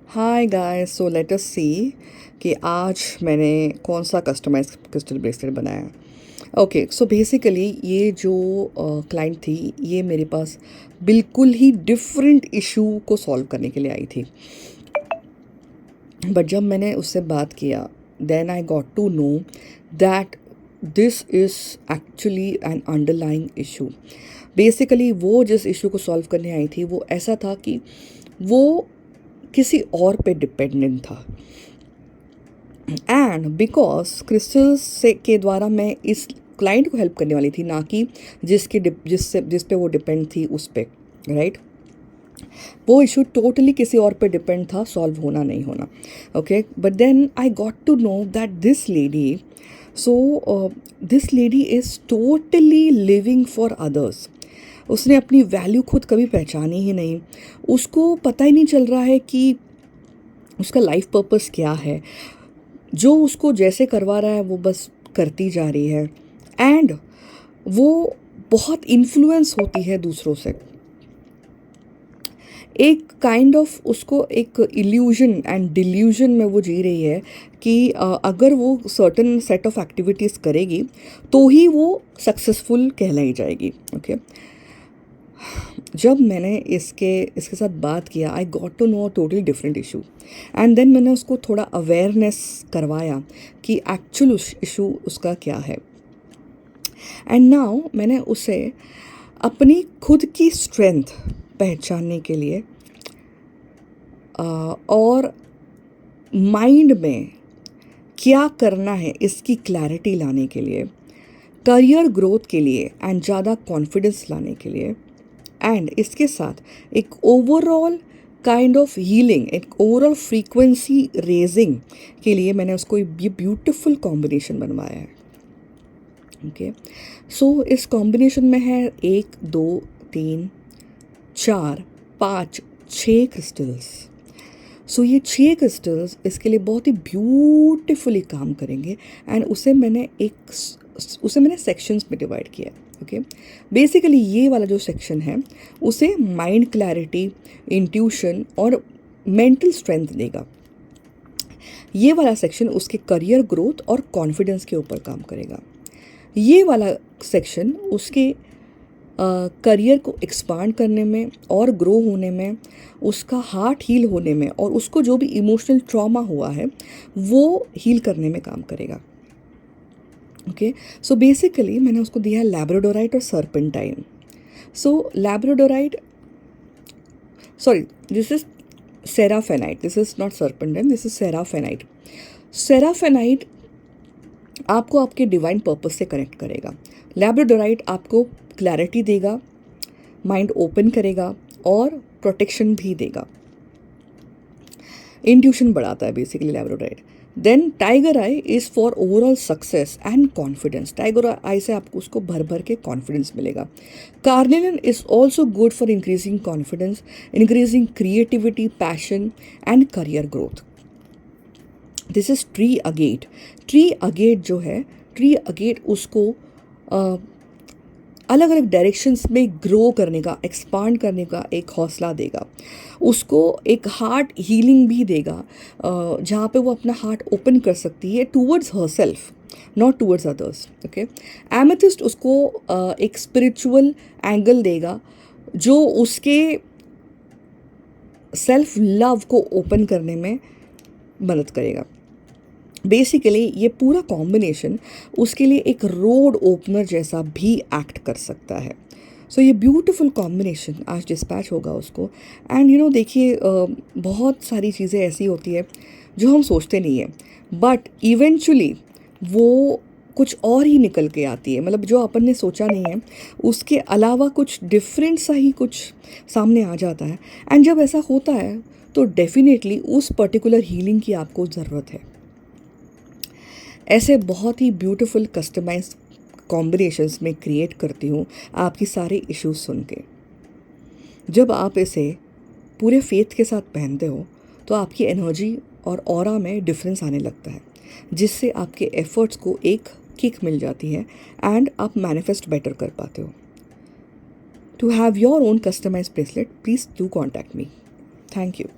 Hi guys, so let us सी कि आज मैंने कौन सा कस्टमाइज क्रिस्टल ब्रेसलेट बनाया। ओके, सो बेसिकली ये जो क्लाइंट थी, ये मेरे पास बिल्कुल ही डिफरेंट इशू को सॉल्व करने के लिए आई थी। बट जब मैंने उससे बात किया, then I got to know that this is actually an underlying issue. Basically वो जिस इशू को सॉल्व करने आई थी वो ऐसा था कि वो किसी और पे डिपेंडेंट था। एंड बिकॉज क्रिस्टल्स से के द्वारा मैं इस क्लाइंट को हेल्प करने वाली थी, ना कि जिस पे वो डिपेंड थी उस पे, राइट। वो इशू टोटली किसी और पे डिपेंड था, सॉल्व होना नहीं होना। Okay, but then I got to know that this lady is totally living for others. उसने अपनी वैल्यू खुद कभी पहचानी ही नहीं। उसको पता ही नहीं चल रहा है कि उसका लाइफ पर्पस क्या है। जो उसको जैसे करवा रहा है वो बस करती जा रही है। एंड वो बहुत इन्फ्लुएंस होती है दूसरों से। एक काइंड ऑफ उसको एक इल्यूजन एंड डिल्यूजन में वो जी रही है कि अगर वो सर्टन सेट ऑफ एक्टिविटीज़ करेगी तो ही वो सक्सेसफुल कहलाई जाएगी। ओके, जब मैंने इसके साथ बात किया, I got to know a totally different issue. And then मैंने उसको थोड़ा अवेयरनेस करवाया कि एक्चुअल इशू उसका क्या है। एंड नाउ मैंने उसे अपनी खुद की स्ट्रेंथ पहचानने के लिए और माइंड में क्या करना है इसकी क्लैरिटी लाने के लिए, करियर ग्रोथ के लिए एंड ज़्यादा कॉन्फिडेंस लाने के लिए, एंड इसके साथ एक ओवरऑल काइंड ऑफ हीलिंग, एक ओवरऑल फ्रीक्वेंसी रेजिंग के लिए मैंने उसको ये ब्यूटिफुल कॉम्बिनेशन बनवाया है। ओके, सो इस कॉम्बिनेशन में है 1 2 3 4 5 6 क्रिस्टल्स। सो ये 6 क्रिस्टल्स इसके लिए बहुत ही ब्यूटिफुली काम करेंगे। एंड उसे मैंने सेक्शंस में डिवाइड किया। ओके, बेसिकली ये वाला जो सेक्शन है उसे माइंड क्लैरिटी, इंट्यूशन और मेंटल स्ट्रेंथ देगा। ये वाला सेक्शन उसके करियर ग्रोथ और कॉन्फिडेंस के ऊपर काम करेगा। ये वाला सेक्शन उसके करियर को एक्सपांड करने में और ग्रो होने में, उसका हार्ट हील होने में, और उसको जो भी इमोशनल ट्रॉमा हुआ है वो हील करने में काम करेगा। ओके, सो बेसिकली मैंने उसको दिया है लैब्राडोराइट और serpentine. So labradorite, sorry, this is seraphinite, this is not serpentine, this is seraphinite. Seraphinite आपको आपके डिवाइन पर्पस से कनेक्ट करेगा। लैब्राडोराइट आपको क्लैरिटी देगा, माइंड ओपन करेगा और प्रोटेक्शन भी देगा। इंट्यूशन बढ़ाता है basically labradorite. Then tiger eye is for overall success and confidence. Tiger eye से आपको उसको भर भर के कॉन्फिडेंस मिलेगा। Carnelian is also good for increasing confidence, increasing creativity, passion and career growth. This is tree agate. Tree agate जो है, tree agate उसको अलग अलग डायरेक्शंस में ग्रो करने का, एक्सपांड करने का एक हौसला देगा। उसको एक हार्ट हीलिंग भी देगा, जहाँ पे वो अपना हार्ट ओपन कर सकती है towards her self, not towards others. Okay, amethyst उसको एक स्पिरिचुअल एंगल देगा जो उसके सेल्फ लव को ओपन करने में मदद करेगा। बेसिकली ये पूरा कॉम्बिनेशन उसके लिए एक रोड ओपनर जैसा भी एक्ट कर सकता है। सो ये ब्यूटीफुल कॉम्बिनेशन आज डिस्पैच होगा उसको। एंड देखिए, बहुत सारी चीज़ें ऐसी होती है जो हम सोचते नहीं हैं, बट इवेंचुअली वो कुछ और ही निकल के आती है। मतलब जो अपन ने सोचा नहीं है उसके अलावा कुछ डिफरेंट सा ही कुछ सामने आ जाता है। एंड जब ऐसा होता है तो डेफिनेटली उस पर्टिकुलर हीलिंग की आपको ज़रूरत है। ऐसे बहुत ही ब्यूटीफुल कस्टमाइज कॉम्बिनेशंस में क्रिएट करती हूँ आपकी सारे इश्यूज सुन के। जब आप इसे पूरे फेथ के साथ पहनते हो तो आपकी एनर्जी और ऑरा में डिफरेंस आने लगता है, जिससे आपके एफर्ट्स को एक किक मिल जाती है एंड आप मैनिफेस्ट बेटर कर पाते हो। To have your own customise bracelet, please do contact me. Thank you.